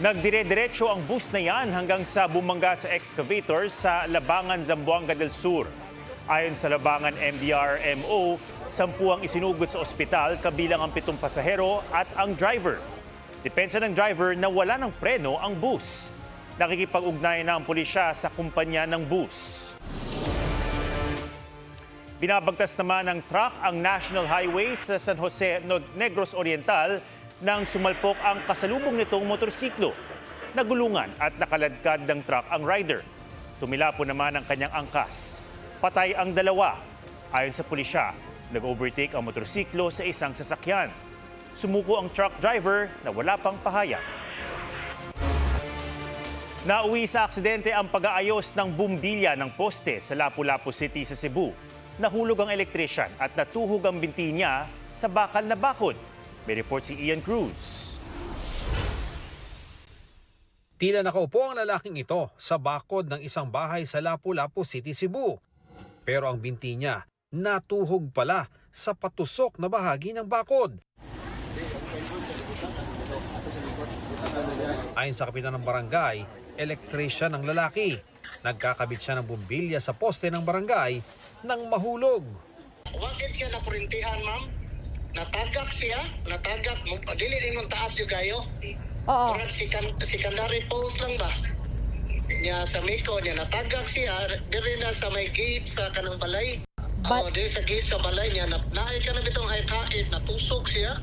Nagdire-diretso ang bus na yan hanggang sa bumangga sa excavator sa Labangan, Zamboanga del Sur. Ayon sa Labangan MDR-MO, 10 ang isinugod sa ospital kabilang ang 7 pasahero at ang driver. Depensa ng driver na wala ng preno ang bus. Nakikipag-ugnayan na ang pulisya sa kumpanya ng bus. Binabagtas naman ng truck ang National Highway sa San Jose, Negros Oriental nang sumalpok ang kasalubong nitong motorsiklo. Nagulungan at nakaladkad ng truck ang rider. Tumilapo naman ang kanyang angkas. Patay ang dalawa. Ayon sa pulisya, nag-overtake ang motorsiklo sa isang sasakyan. Sumuko ang truck driver na wala pang pahayag. Nauwi sa aksidente ang pag-aayos ng bumbilya ng poste sa Lapu-Lapu City sa Cebu. Nahulog ang elektrisyan at natuhog ang binti niya sa bakal na bakod. May report si Ian Cruz. Tila nakaupo ang lalaking ito sa bakod ng isang bahay sa Lapu-Lapu City, Cebu. Pero ang binti niya natuhog pala sa patusok na bahagi ng bakod. Ayon sa kapitan ng barangay, elektrisyan ng lalaki. Nagkakabit siya ng bumbilya sa poste ng barangay nang mahulog. Bakit siya napurintihan, ma'am? Natagak siya? Natagak mo? Dili rin taas yung gayo? Oo. Parang secondary post lang ba? Niya sa Miko, niya natagak siya. Dili na sa may gate sa kanang balay. Dili sa gate sa balay niya. Naay ka na bitong hait-hait, natusok siya.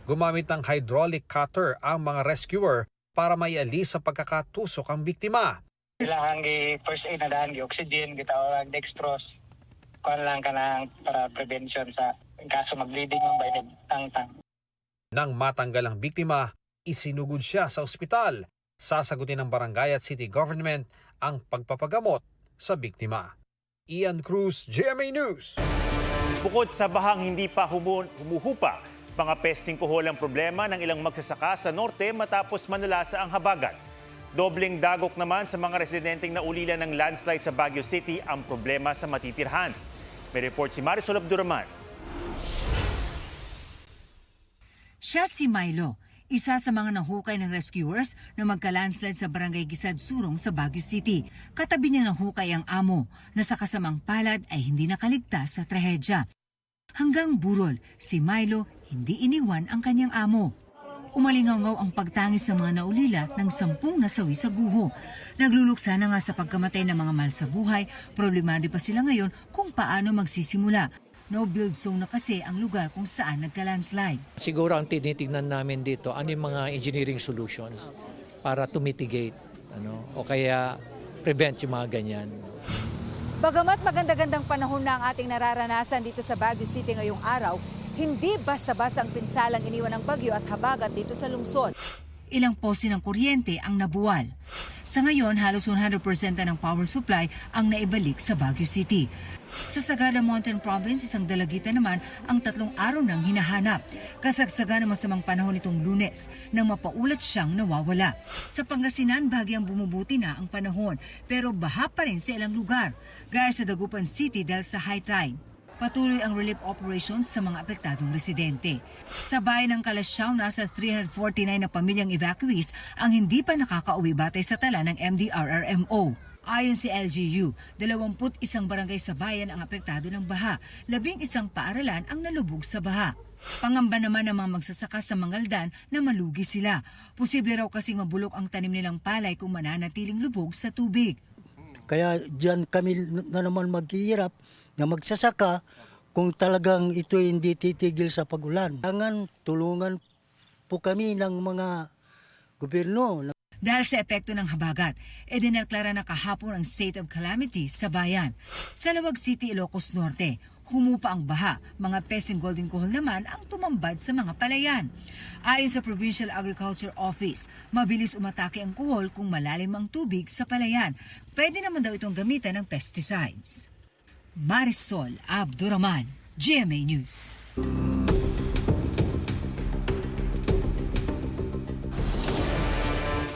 Gumamit ng hydraulic cutter ang mga rescuer para maialis sa pagkakatusok ang biktima. Kailangan first aid na daan, oxygen, gitawag dextrose. Kuan lang ka ng para prevention sa kaso mag-bleeding ng bainid tang-tang. Nang matanggal ang biktima, isinugod siya sa ospital. Sasagutin ng barangay at city government ang pagpapagamot sa biktima. Ian Cruz, GMA News. Bukod sa bahang hindi pa humuhupa, mga pesting kuhol ang problema ng ilang magsasaka sa norte matapos manalasa ang habagat. Dobleng dagok naman sa mga residenteng naulila ng landslide sa Baguio City ang problema sa matitirhan. May report si Marisol Abduraman. Siya si Milo, isa sa mga nahukay ng rescuers na magka-landslide sa Barangay Gisad Surong sa Baguio City. Katabi niya ng hukay ang amo na sa kasamang palad ay hindi nakaligtas sa trahedya. Hanggang burol, si Milo hindi iniwan ang kanyang amo. Umalingaw ang pagtangis sa mga naulila ng 10 nasawi sa guho. Nagluluksa na nga sa pagkamatay ng mga mahal sa buhay, problemado pa sila ngayon kung paano magsisimula. No-build zone na kasi ang lugar kung saan nagka-landslide. Siguro ang tinitignan namin dito, ano yung mga engineering solutions para to mitigate o kaya prevent yung mga ganyan. Bagamat maganda-gandang panahon na ang ating nararanasan dito sa Baguio City ngayong araw, hindi basta-basta ang pinsalang iniwan ng bagyo at habagat dito sa lungsod. Ilang poste ng kuryente ang nabuwal. Sa ngayon, halos 100% na ng power supply ang naibalik sa Baguio City. Sa Sagada Mountain Province, isang dalagitan naman ang 3 araw nang hinahanap. Kasagsagan ng masamang panahon nitong Lunes nang mapaulat siyang nawawala. Sa Pangasinan, bahagyang bumubuti na ang panahon pero baha pa rin sa ilang lugar, gaya sa Dagupan City dahil sa high tide. Patuloy ang relief operations sa mga apektadong residente. Sa bayan ng Kalasyaw, nasa 349 na pamilyang evacuees ang hindi pa nakakauwi batay sa tala ng MDRRMO. Ayon si LGU, 21 barangay sa bayan ang apektado ng baha, 11 paaralan ang nalubog sa baha. Pangamba naman ng mga magsasaka sa Mangaldan na malugi sila. Posible raw kasing mabulok ang tanim nilang palay kung mananatiling lubog sa tubig. Kaya diyan kami na naman maghihirap na magsasaka kung talagang ito hindi titigil sa pagulan. Kailangan tulungan po kami ng mga gobyerno. Dahil sa epekto ng habagat, dineklara na kahapon ang state of calamity sa bayan. Sa Lawag City, Ilocos Norte, humupa ang baha. Mga pesing golden cohol naman ang tumambad sa mga palayan. Ayon sa Provincial Agriculture Office, mabilis umatake ang kuhol kung malalim ang tubig sa palayan. Pwede naman daw itong gamitan ng pesticides. Marisol Abduraman, GMA News.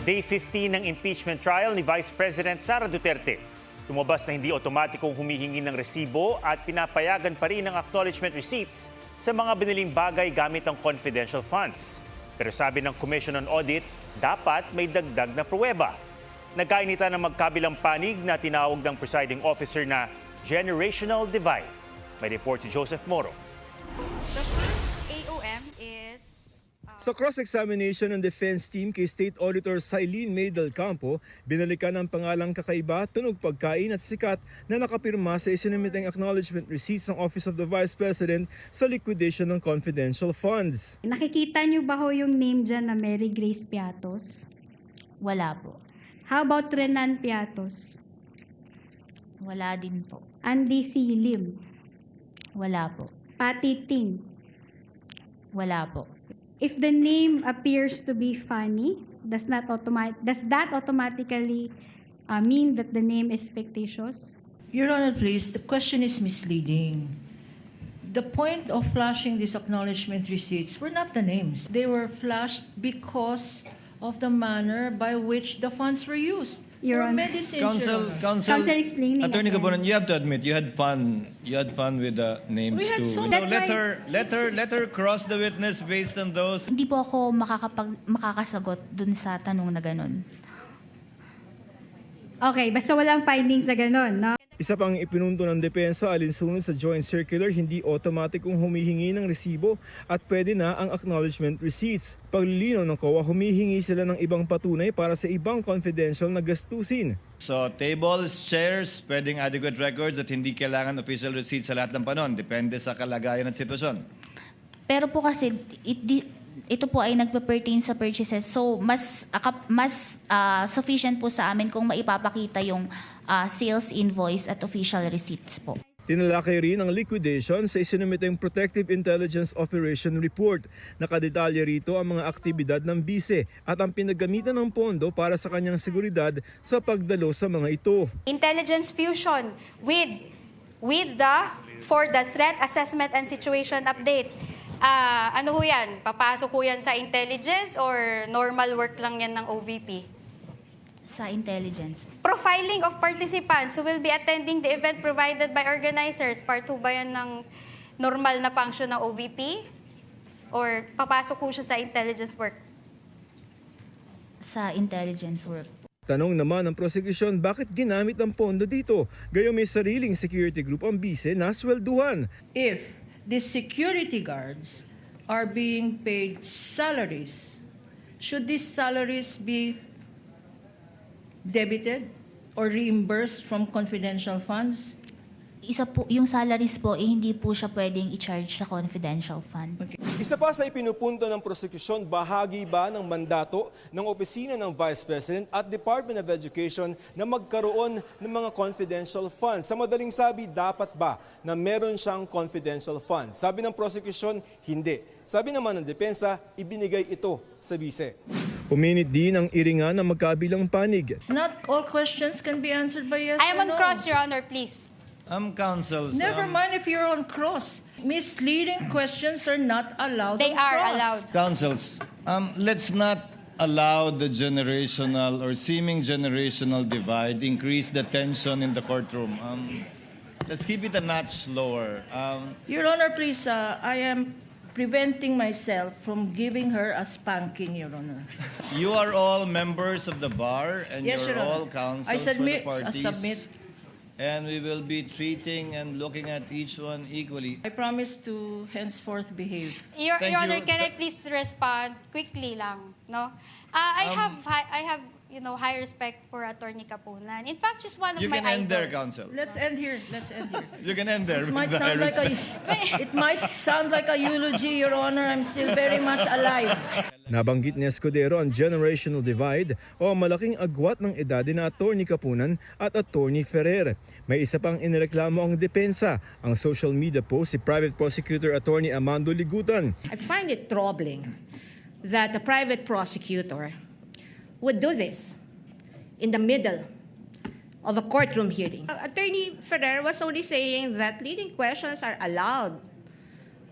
Day 15 ng impeachment trial ni Vice President Sara Duterte. Lumabas na hindi otomatikong humihingi ng resibo at pinapayagan pa rin ang acknowledgement receipts sa mga biniling bagay gamit ang confidential funds. Pero sabi ng Commission on Audit, dapat may dagdag na pruweba. Nagkainitan ng magkabilang panig na tinawag ng presiding officer na generational divide. May report si Joseph Moro. The first AOM is... Sa cross-examination ng defense team kay State Auditor Cylene May del Campo, binalikan ang pangalang kakaiba, tunog pagkain at sikat na nakapirma sa isinumiteng acknowledgement receipts ng Office of the Vice President sa liquidation ng confidential funds. Nakikita niyo ba ho yung name dyan na Mary Grace Piatos? Wala po. How about Renan Piatos? Wala din po. Andy C. Lim? Wala po. Patty Ting? Wala po. If the name appears to be funny, does that automatically mean that the name is fictitious? Your Honor, please, the question is misleading. The point of flashing these acknowledgement receipts were not the names. They were flashed because of the manner by which the funds were used. Your For Honor. medicines, Your Honor. Counsel explaining. Attorney again. Gabonan, you have to admit you had fun. You had fun with the names We had too. so- So That's let her cross the witness based on those. Hindi po ako makakasagot dun sa tanong na ganun. Okay, basta walang findings na ganun, no? Isa pang ipinunto ng depensa alinsunod sa joint circular, hindi automatikong humihingi ng resibo at pwede na ang acknowledgement receipts. Paglilinaw ng COA, humihingi sila ng ibang patunay para sa ibang confidential na gastusin. So tables, chairs, pwedeng adequate records at hindi kailangan official receipts sa lahat ng panon. Depende sa kalagayan at sitwasyon. Pero po kasi, ito po ay nagpe-pertain sa purchases. So, mas sufficient po sa amin kung maipapakita yung sales invoice at official receipts po. Tinalakay rin ang liquidation sa isinumiteng Protective Intelligence Operation Report. Nakadetalye rito ang mga aktibidad ng bise at ang pinagamitan ng pondo para sa kanyang seguridad sa pagdalo sa mga ito. Intelligence fusion with for the threat assessment and situation update. Ano ho yan? Papasok ho yan sa intelligence or normal work lang yan ng OVP? Sa intelligence. Profiling of participants who will be attending the event provided by organizers. Part 2 ba yan ng normal na function ng OVP? Or papasok ho siya sa intelligence work? Sa intelligence work. Tanong naman ng prosecution, bakit ginamit ang pondo dito? Gayon may sariling security group ang bise na swelduhan. If the security guards are being paid salaries, should these salaries be debited or reimbursed from confidential funds? Isa po, yung salaries po, hindi po siya pwedeng i-charge sa confidential fund. Isa pa sa ipinupunto ng prosecution, bahagi ba ng mandato ng opisina ng Vice President at Department of Education na magkaroon ng mga confidential funds? Sa madaling sabi, dapat ba na meron siyang confidential fund? Sabi ng prosecution, hindi. Sabi naman ng depensa, ibinigay ito sa bise. Uminit din ang iringan ng magkabilang panig. Not all questions can be answered by yes I am or on no. cross, Your Honor, please. Counsels. Never mind if you're on cross. Misleading questions are not allowed They on are cross. allowed. Counsels, let's not allow the generational or seeming generational divide increase the tension in the courtroom. Let's keep it a notch lower. Your Honor, please, I am preventing myself from giving her a spanking, Your Honor. You are all members of the bar and Yes, you're Your all Honor. counsels I for the submit. parties. And we will be treating and looking at each one equally. I promise to henceforth behave. Your Thank Honor, you. can I please respond quickly lang, no? I have high respect for Attorney Kapunan. In fact, she's one of You my can end there, idols. counsel. Let's end here. Let's end here. You can end there. This with might the high sound like respect. it might sound like a eulogy, Your Honor. I'm still very much alive. Nabanggit ni Escudero ang generational divide o malaking agwat ng edad na Attorney Kapunan at Attorney Ferrer. May isa pang inireklamo ang depensa, ang social media post si Private Prosecutor Attorney Amando Ligutan. I find it troubling that a private prosecutor would do this in the middle of a courtroom hearing. Attorney Ferrer was only saying that leading questions are allowed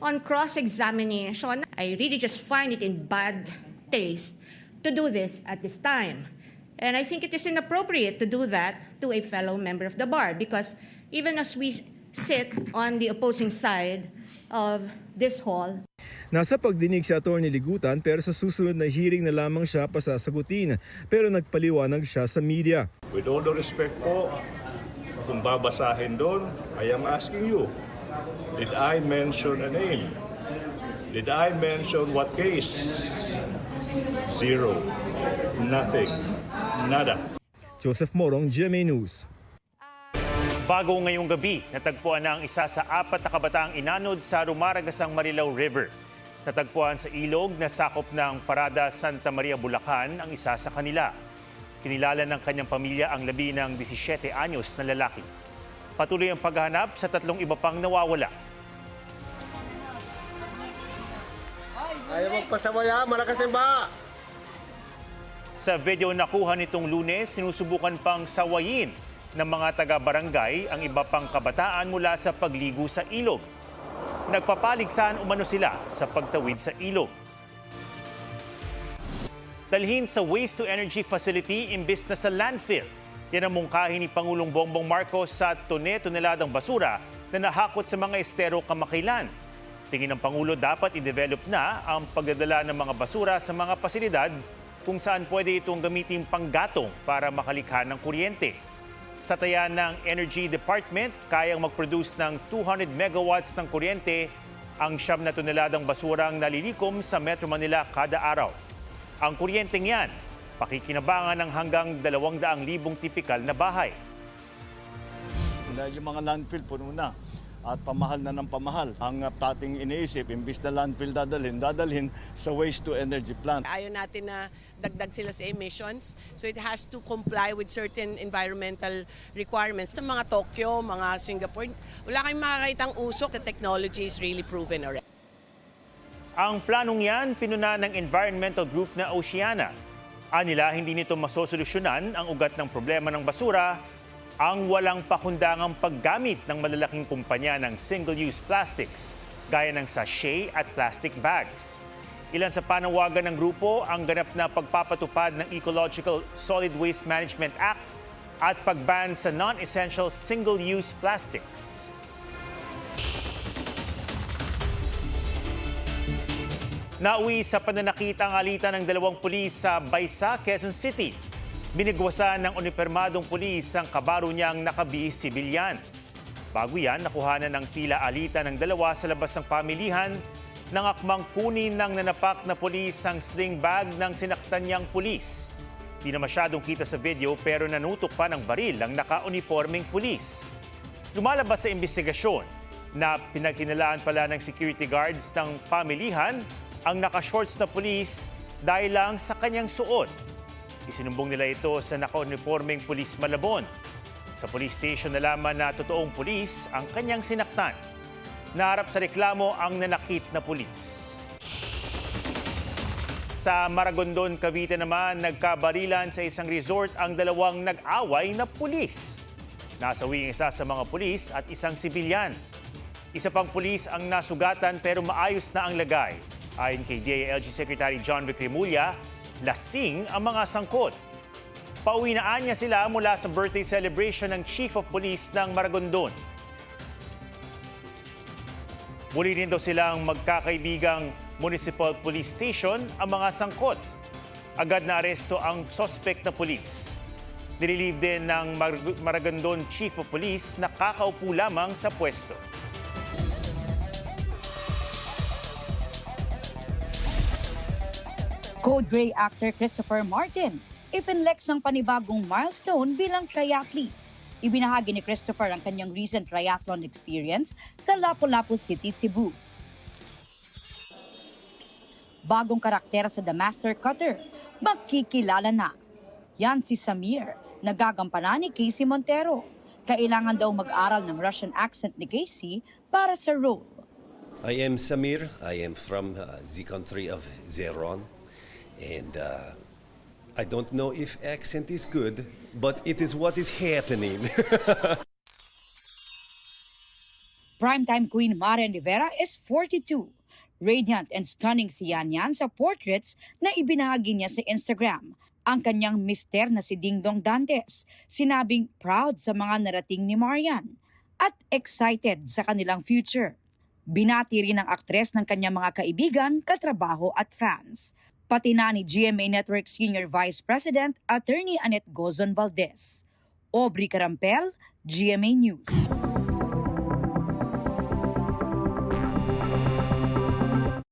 on cross-examination. I really just find it in bad taste to do this at this time. And I think it is inappropriate to do that to a fellow member of the bar because even as we sit on the opposing side of this hall, Nasa pagdinig si Atty. Ligutan pero sa susunod na hearing na lamang siya pasasagutin. Pero nagpaliwanag siya sa media. With all the respect po, kung babasahin doon, I am asking you, did I mention a name? Did I mention what case? Zero. Nothing. Nada. Joseph Morong, GMA News. Bago ngayong gabi, natagpuan na ang isa sa 4 na kabataang inanod sa Rumaragasang Marilao River. Natagpuan sa ilog na sakop ng Parada Santa Maria, Bulacan ang isa sa kanila. Kinilala ng kanyang pamilya ang labi ng 17 anyos na lalaki. Patuloy ang paghahanap sa 3 iba pang nawawala. Ayaw magpasawaya, malakas din ba? Sa video nakuha nitong Lunes, sinusubukan pang sawayin ng mga taga-barangay ang iba pang kabataan mula sa pagligo sa ilog. Nagpapaligsahan umano sila sa pagtawid sa ilog. Dalhin sa waste-to-energy facility imbis na sa landfill. Yan ang mungkahi ni Pangulong Bongbong Marcos sa toneladang basura na nahakot sa mga estero kamakailan. Tingin ng Pangulo dapat i-develop na ang pagdadala ng mga basura sa mga pasilidad kung saan pwede itong gamitin panggatong para makalikha ng kuryente. Sa taya ng Energy Department, kayang mag-produce ng 200 megawatts ng kuryente ang 9 na toneladang basurang nalilikom sa Metro Manila kada araw. Ang kuryenteng yan, pakikinabangan ng hanggang 200,000 tipikal na bahay. Dahil yung mga landfill puno na at pamahal na ng pamahal. Ang ating iniisip, imbis na landfill dadalhin sa waste-to-energy plant. Ayaw natin na dagdag sila sa emissions. So it has to comply with certain environmental requirements. Sa mga Tokyo, mga Singapore, wala kayong makakitang usok. The technology is really proven already. Ang planong yan, pinuna ng environmental group na Oceana. Anila, hindi nito masosolusyonan ang ugat ng problema ng basura, ang walang pakundangang paggamit ng malalaking kumpanya ng single-use plastics, gaya ng sachet at plastic bags. Ilan sa panawagan ng grupo ang ganap na pagpapatupad ng Ecological Solid Waste Management Act at pagban sa non-essential single-use plastics. Nauwi sa pananakit ang alitan ng 2 pulis sa Baysa, Quezon City. Binigwasan ng unipermadong pulis ang kabaro niyang nakabihis sibilyan. Bago yan, nakuhanan ng tila alitan ng 2 sa labas ng pamilihan nang akmang kunin ng nanapak na pulis ang sling bag ng sinaktan niyang pulis. Di na masyadong kita sa video pero nanutok pa ng baril ang naka-uniforming pulis. Lumalabas sa investigasyon na pinagkinalaan pala ng security guards ng pamilihan ang naka-shorts na pulis dahil lang sa kanyang suot. Isinumbong nila ito sa naka-uniforming pulis Malabon. Sa police station nalaman na totoong pulis ang kanyang sinaktan. Naharap sa reklamo ang nanakit na pulis. Sa Maragondon, Cavite naman, nagkabarilan sa isang resort ang 2 nag-away na pulis. Nasawi ang isa sa mga pulis at isang sibilyan. Isa pang pulis ang nasugatan pero maayos na ang lagay. Ayon kay DILG Secretary John Vic Remulla, lasing ang mga sangkot. Pauwinaan niya sila mula sa birthday celebration ng Chief of Police ng Maragondon. Muli rin daw silang magkakaibigang Municipal Police Station ang mga sangkot. Agad na aresto ang suspect na pulis. Nililive din ng Maragondon Chief of Police na kakaupo lamang sa pwesto. Code Gray actor Christopher Martin ipinlex ng panibagong milestone bilang triathlete. Ibinahagi ni Christopher ang kanyang recent triathlon experience sa Lapu-Lapu City, Cebu. Bagong karakter sa The Master Cutter, makikilala na. Yan si Samir, nagagampanan ni Casey Montero. Kailangan daw mag-aral ng Russian accent ni Casey para sa role. I am Samir. I am from the country of Zeron. And I don't know if accent is good, but it is what is happening. Primetime queen Marian Rivera is 42. Radiant and stunning si Yan Yan sa portraits na ibinahagi niya sa Instagram. Ang kanyang mister na si Dingdong Dantes, sinabing proud sa mga narating ni Marian at excited sa kanilang future. Binati rin ng aktres ng kanyang mga kaibigan, katrabaho at fans. Pati na ni GMA Network Senior Vice President Attorney Annette Gozon Valdez. Aubrey Carampel, GMA News.